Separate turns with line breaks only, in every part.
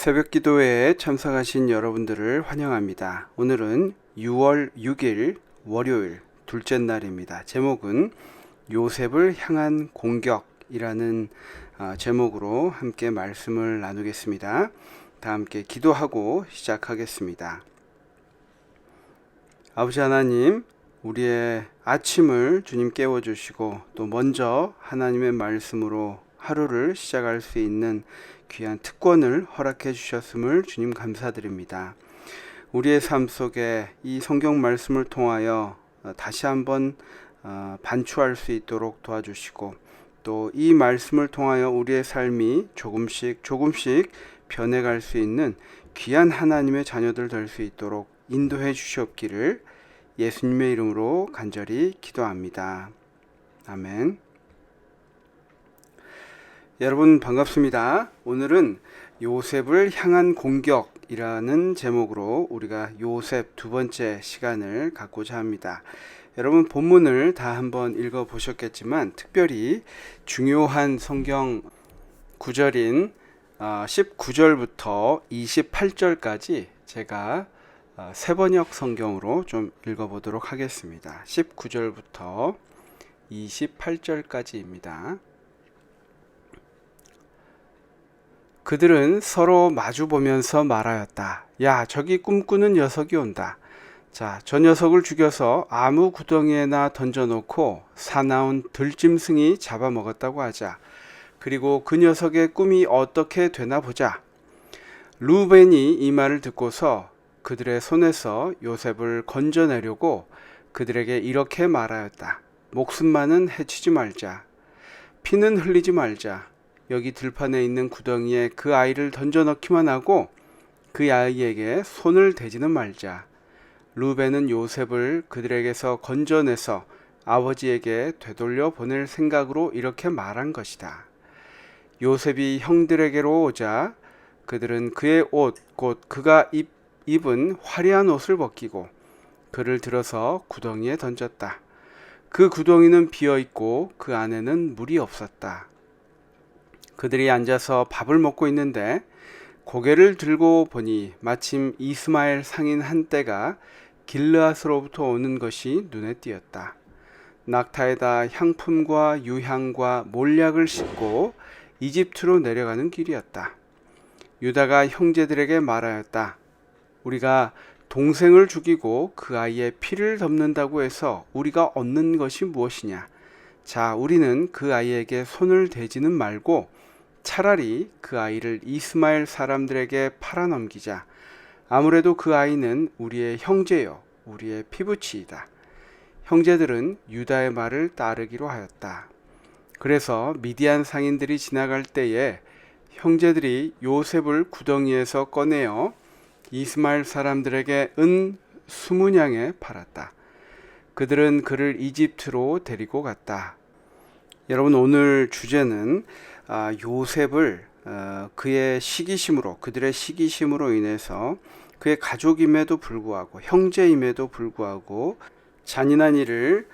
새벽 기도회에 참석하신 여러분들을 환영합니다. 오늘은 6월 6일 월요일 둘째 날입니다. 제목은 요셉을 향한 공격이라는 제목으로 함께 말씀을 나누겠습니다. 다 함께 기도하고 시작하겠습니다. 아버지 하나님, 우리의 아침을 주님 깨워주시고 또 먼저 하나님의 말씀으로 하루를 시작할 수 있는 귀한 특권을 허락해 주셨음을 주님 감사드립니다. 우리의 삶 속에 이 성경 말씀을 통하여 다시 한번 반추할 수 있도록 도와주시고 또 이 말씀을 통하여 우리의 삶이 조금씩 변해갈 수 있는 귀한 하나님의 자녀들 될 수 있도록 인도해 주시옵기를 예수님의 이름으로 간절히 기도합니다. 아멘. 여러분 반갑습니다. 오늘은 요셉을 향한 공격이라는 제목으로 우리가 요셉 두 번째 시간을 갖고자 합니다. 여러분 본문을 다 한번 읽어 보셨겠지만 특별히 중요한 성경 구절인 19절부터 28절까지 제가 세번역 성경으로 좀 읽어보도록 하겠습니다. 19절부터 28절까지입니다. 그들은 서로 마주보면서 말하였다. 야, 저기 꿈꾸는 녀석이 온다. 자, 저 녀석을 죽여서 아무 구덩이에나 던져놓고 사나운 들짐승이 잡아먹었다고 하자. 그리고 그 녀석의 꿈이 어떻게 되나 보자. 루벤이 이 말을 듣고서 그들의 손에서 요셉을 건져내려고 그들에게 이렇게 말하였다. 목숨만은 해치지 말자. 피는 흘리지 말자. 여기 들판에 있는 구덩이에 그 아이를 던져넣기만 하고 그 아이에게 손을 대지는 말자. 루벤은 요셉을 그들에게서 건져내서 아버지에게 되돌려 보낼 생각으로 이렇게 말한 것이다. 요셉이 형들에게로 오자 그들은 그의 옷, 곧 그가 입은 화려한 옷을 벗기고 그를 들어서 구덩이에 던졌다. 그 구덩이는 비어있고 그 안에는 물이 없었다. 그들이 앉아서 밥을 먹고 있는데 고개를 들고 보니 마침 이스마엘 상인 한 떼가 길르앗으로부터 오는 것이 눈에 띄었다. 낙타에다 향품과 유향과 몰약을 싣고 이집트로 내려가는 길이었다. 유다가 형제들에게 말하였다. 우리가 동생을 죽이고 그 아이의 피를 덮는다고 해서 우리가 얻는 것이 무엇이냐? 자, 우리는 그 아이에게 손을 대지는 말고 차라리 그 아이를 이스마엘 사람들에게 팔아넘기자. 아무래도 그 아이는 우리의 형제요 우리의 피부치이다. 형제들은 유다의 말을 따르기로 하였다. 그래서 미디안 상인들이 지나갈 때에 형제들이 요셉을 구덩이에서 꺼내어 이스마엘 사람들에게 은 20냥에 팔았다. 그들은 그를 이집트로 데리고 갔다. 여러분 오늘 주제는 요셉을 그들의 시기심으로 인해서 그의 가족임에도 불구하고 형제임에도 불구하고 잔인한 일을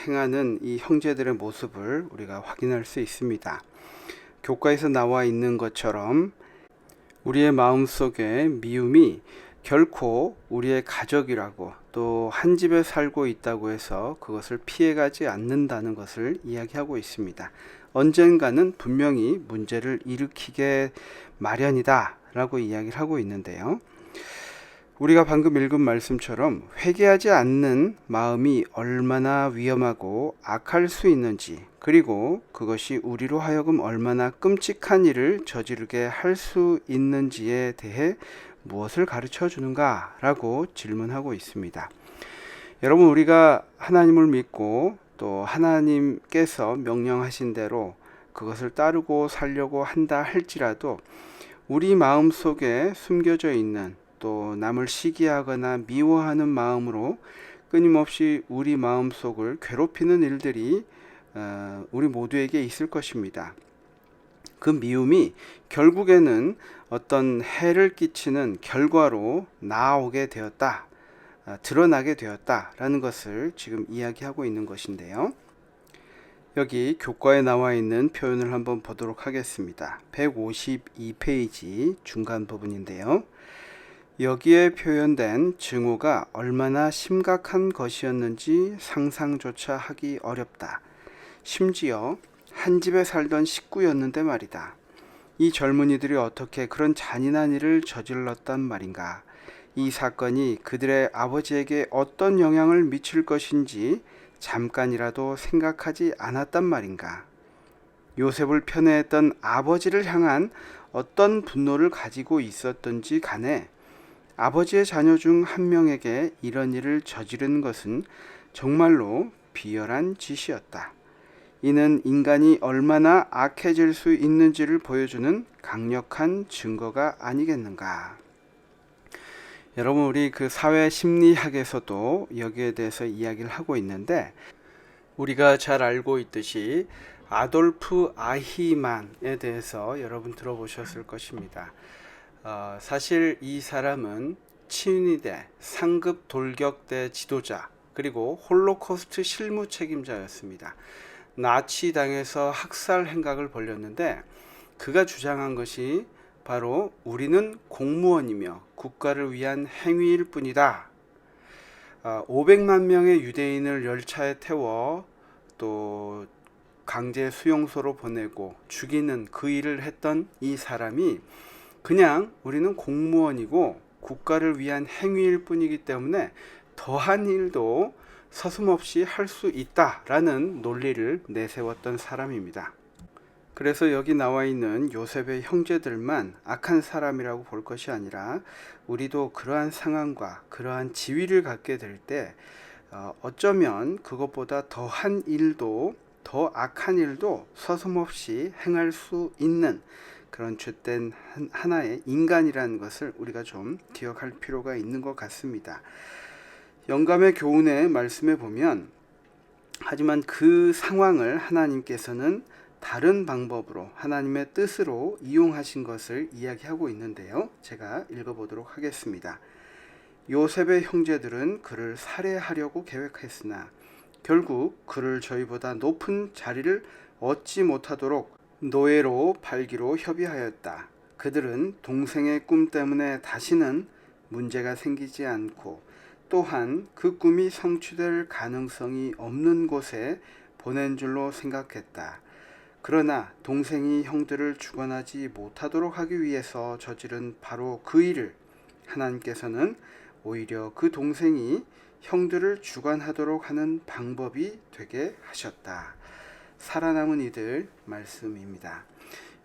행하는 이 형제들의 모습을 우리가 확인할 수 있습니다. 교과에서 나와 있는 것처럼 우리의 마음속에 미움이 결코 우리의 가족이라고 또 한 집에 살고 있다고 해서 그것을 피해가지 않는다는 것을 이야기하고 있습니다. 언젠가는 분명히 문제를 일으키게 마련이다 라고 이야기를 하고 있는데요. 우리가 방금 읽은 말씀처럼 회개하지 않는 마음이 얼마나 위험하고 악할 수 있는지, 그리고 그것이 우리로 하여금 얼마나 끔찍한 일을 저지르게 할 수 있는지에 대해 무엇을 가르쳐 주는가 라고 질문하고 있습니다. 여러분, 우리가 하나님을 믿고 또 하나님께서 명령하신 대로 그것을 따르고 살려고 한다 할지라도 우리 마음속에 숨겨져 있는 또 남을 시기하거나 미워하는 마음으로 끊임없이 우리 마음속을 괴롭히는 일들이 우리 모두에게 있을 것입니다. 그 미움이 결국에는 어떤 해를 끼치는 결과로 나오게 되었다, 드러나게 되었다라는 것을 지금 이야기하고 있는 것인데요. 여기 교과에 나와 있는 표현을 한번 보도록 하겠습니다. 152페이지 중간 부분인데요. 여기에 표현된 증오가 얼마나 심각한 것이었는지 상상조차 하기 어렵다. 심지어 한 집에 살던 식구였는데 말이다. 이 젊은이들이 어떻게 그런 잔인한 일을 저질렀단 말인가. 이 사건이 그들의 아버지에게 어떤 영향을 미칠 것인지 잠깐이라도 생각하지 않았단 말인가. 요셉을 편애했던 아버지를 향한 어떤 분노를 가지고 있었던지 간에 아버지의 자녀 중 한 명에게 이런 일을 저지른 것은 정말로 비열한 짓이었다. 이는 인간이 얼마나 악해질 수 있는지를 보여주는 강력한 증거가 아니겠는가. 여러분, 우리 그 사회 심리학에서도 여기에 대해서 이야기를 하고 있는데, 우리가 잘 알고 있듯이 아돌프 아히만에 대해서 여러분 들어보셨을 것입니다. 사실 이 사람은 친위대 상급 돌격대 지도자, 그리고 홀로코스트 실무 책임자였습니다. 나치 당에서 학살 행각을 벌였는데, 그가 주장한 것이 바로 우리는 공무원이며 국가를 위한 행위일 뿐이다. 500만 명의 유대인을 열차에 태워 또 강제 수용소로 보내고 죽이는 그 일을 했던 이 사람이 그냥 우리는 공무원이고 국가를 위한 행위일 뿐이기 때문에 더한 일도 서슴없이 할 수 있다라는 논리를 내세웠던 사람입니다. 그래서 여기 나와 있는 요셉의 형제들만 악한 사람이라고 볼 것이 아니라 우리도 그러한 상황과 그러한 지위를 갖게 될 때 어쩌면 그것보다 더한 일도, 더 악한 일도 서슴없이 행할 수 있는 그런 죄된 하나의 인간이라는 것을 우리가 좀 기억할 필요가 있는 것 같습니다. 영감의 교훈의 말씀에 보면, 하지만 그 상황을 하나님께서는 다른 방법으로 하나님의 뜻으로 이용하신 것을 이야기하고 있는데요. 제가 읽어보도록 하겠습니다. 요셉의 형제들은 그를 살해하려고 계획했으나 결국 그를 저희보다 높은 자리를 얻지 못하도록 노예로 팔기로 협의하였다. 그들은 동생의 꿈 때문에 다시는 문제가 생기지 않고 또한 그 꿈이 성취될 가능성이 없는 곳에 보낸 줄로 생각했다. 그러나 동생이 형들을 주관하지 못하도록 하기 위해서 저지른 바로 그 일을 하나님께서는 오히려 그 동생이 형들을 주관하도록 하는 방법이 되게 하셨다. 살아남은 이들 말씀입니다.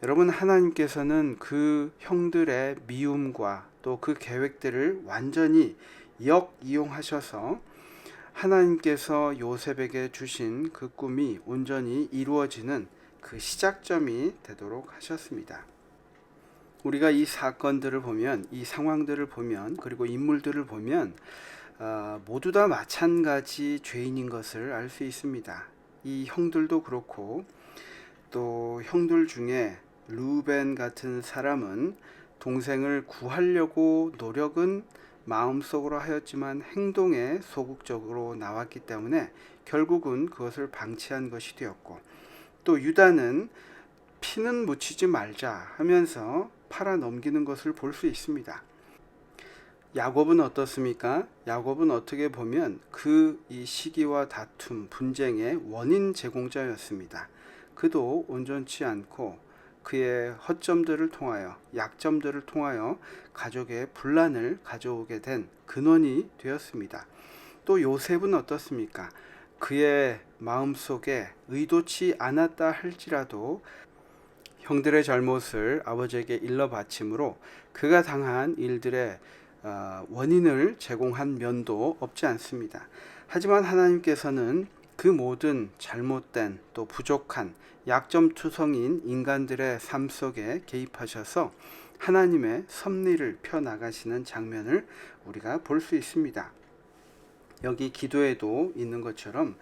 여러분, 하나님께서는 그 형들의 미움과 또 그 계획들을 완전히 역이용하셔서 하나님께서 요셉에게 주신 그 꿈이 온전히 이루어지는 그 시작점이 되도록 하셨습니다. 우리가 이 사건들을 보면, 이 상황들을 보면, 그리고 인물들을 보면 모두 다 마찬가지 죄인인 것을 알 수 있습니다. 이 형들도 그렇고 또 형들 중에 루벤 같은 사람은 동생을 구하려고 노력은 마음속으로 하였지만 행동에 소극적으로 나왔기 때문에 결국은 그것을 방치한 것이 되었고, 또 유다는 피는 묻히지 말자 하면서 팔아 넘기는 것을 볼 수 있습니다. 야곱은 어떻습니까? 야곱은 어떻게 보면 이 시기와 다툼, 분쟁의 원인 제공자였습니다. 그도 온전치 않고 그의 허점들을 통하여, 약점들을 통하여 가족의 분란을 가져오게 된 근원이 되었습니다. 또 요셉은 어떻습니까? 그의 마음속에 의도치 않았다 할지라도 형들의 잘못을 아버지에게 일러 바침으로 그가 당한 일들의 원인을 제공한 면도 없지 않습니다. 하지만 하나님께서는 그 모든 잘못된 또 부족한 약점투성인 인간들의 삶 속에 개입하셔서 하나님의 섭리를 펴나가시는 장면을 우리가 볼 수 있습니다. 여기 기도에도 있는 것처럼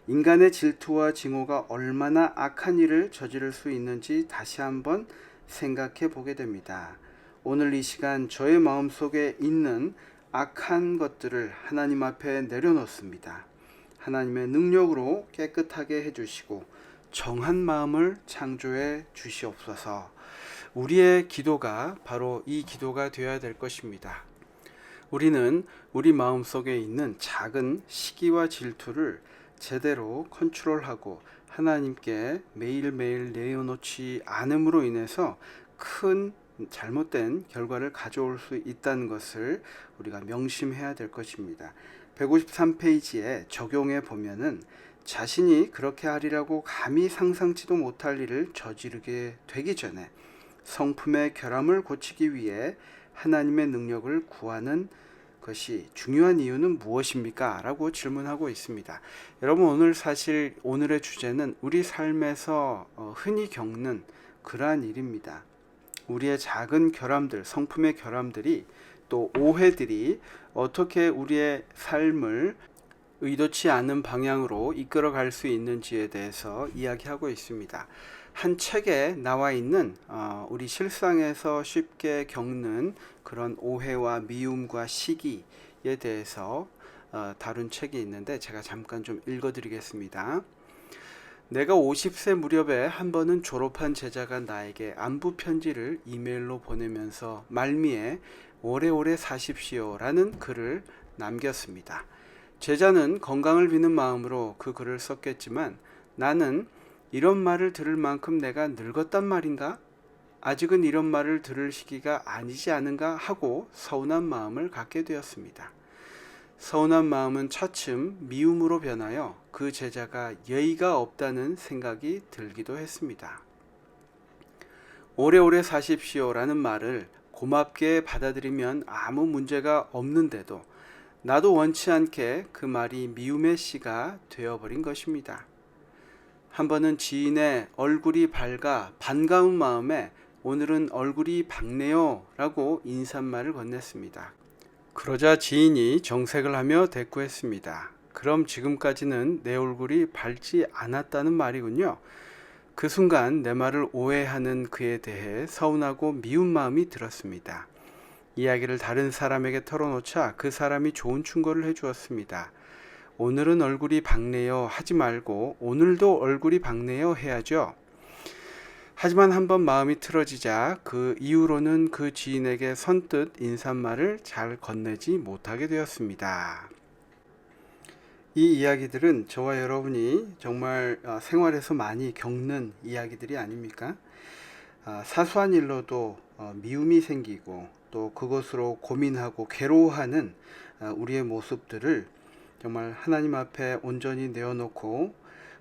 인간의 질투와 증오가 얼마나 악한 일을 저지를 수 있는지 다시 한번 생각해 보게 됩니다. 오늘 이 시간 저의 마음속에 있는 악한 것들을 하나님 앞에 내려놓습니다. 하나님의 능력으로 깨끗하게 해주시고 정한 마음을 창조해 주시옵소서. 우리의 기도가 바로 이 기도가 되어야 될 것입니다. 우리는 우리 마음속에 있는 작은 시기와 질투를 제대로 컨트롤하고 하나님께 매일매일 내어놓지 않음으로 인해서 큰 잘못된 결과를 가져올 수 있다는 것을 우리가 명심해야 될 것입니다. 153페이지에 적용해 보면은 자신이 그렇게 하리라고 감히 상상치도 못할 일을 저지르게 되기 전에 성품의 결함을 고치기 위해 하나님의 능력을 구하는 것이 중요한 이유는 무엇입니까? 라고 질문하고 있습니다. 여러분, 오늘의 주제는 우리 삶에서 흔히 겪는 그러한 일입니다. 우리의 작은 결함들, 성품의 결함들이 또 오해들이 어떻게 우리의 삶을 의도치 않은 방향으로 이끌어 갈 수 있는지에 대해서 이야기하고 있습니다. 한 책에 나와 있는 우리 실상에서 쉽게 겪는 그런 오해와 미움과 시기에 대해서 다룬 책이 있는데 제가 잠깐 좀 읽어드리겠습니다. 내가 50세 무렵에 한 번은 졸업한 제자가 나에게 안부 편지를 이메일로 보내면서 말미에 오래오래 사십시오 라는 글을 남겼습니다. 제자는 건강을 비는 마음으로 그 글을 썼겠지만 나는 이런 말을 들을 만큼 내가 늙었단 말인가? 아직은 이런 말을 들을 시기가 아니지 않은가 하고 서운한 마음을 갖게 되었습니다. 서운한 마음은 차츰 미움으로 변하여 그 제자가 예의가 없다는 생각이 들기도 했습니다. 오래오래 사십시오 라는 말을 고맙게 받아들이면 아무 문제가 없는데도 나도 원치 않게 그 말이 미움의 씨가 되어버린 것입니다. 한 번은 지인의 얼굴이 밝아 반가운 마음에 오늘은 얼굴이 밝네요 라고 인사말을 건넸습니다. 그러자 지인이 정색을 하며 대꾸했습니다. 그럼 지금까지는 내 얼굴이 밝지 않았다는 말이군요. 그 순간 내 말을 오해하는 그에 대해 서운하고 미운 마음이 들었습니다. 이야기를 다른 사람에게 털어놓자 그 사람이 좋은 충고를 해주었습니다. 오늘은 얼굴이 밝네요 하지 말고 오늘도 얼굴이 밝네요 해야죠. 하지만 한번 마음이 틀어지자 그 이후로는 그 지인에게 선뜻 인사말을 잘 건네지 못하게 되었습니다. 이 이야기들은 저와 여러분이 정말 생활에서 많이 겪는 이야기들이 아닙니까? 사소한 일로도 미움이 생기고 또 그것으로 고민하고 괴로워하는 우리의 모습들을 정말 하나님 앞에 온전히 내어놓고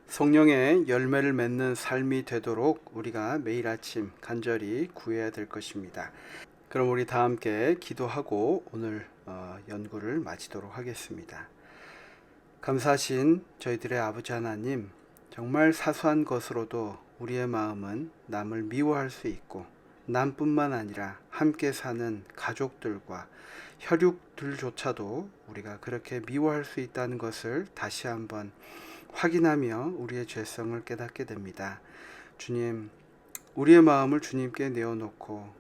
성령의 열매를 맺는 삶이 되도록 우리가 매일 아침 간절히 구해야 될 것입니다. 그럼 우리 다 함께 기도하고 오늘 연구를 마치도록 하겠습니다. 감사하신 저희들의 아버지 하나님, 정말 사소한 것으로도 우리의 마음은 남을 미워할 수 있고 남뿐만 아니라 함께 사는 가족들과 혈육들조차도 우리가 그렇게 미워할 수 있다는 것을 다시 한번 확인하며 우리의 죄성을 깨닫게 됩니다. 주님, 우리의 마음을 주님께 내어놓고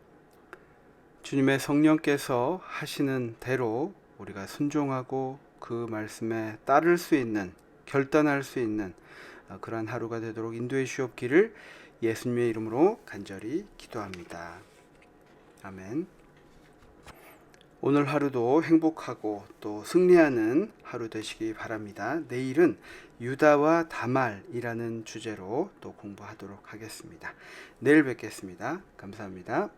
주님의 성령께서 하시는 대로 우리가 순종하고 그 말씀에 따를 수 있는, 결단할 수 있는 그러한 하루가 되도록 인도해 주옵기를 예수님의 이름으로 간절히 기도합니다. 아멘. 오늘 하루도 행복하고 또 승리하는 하루 되시기 바랍니다. 내일은 유다와 다말이라는 주제로 또 공부하도록 하겠습니다. 내일 뵙겠습니다. 감사합니다.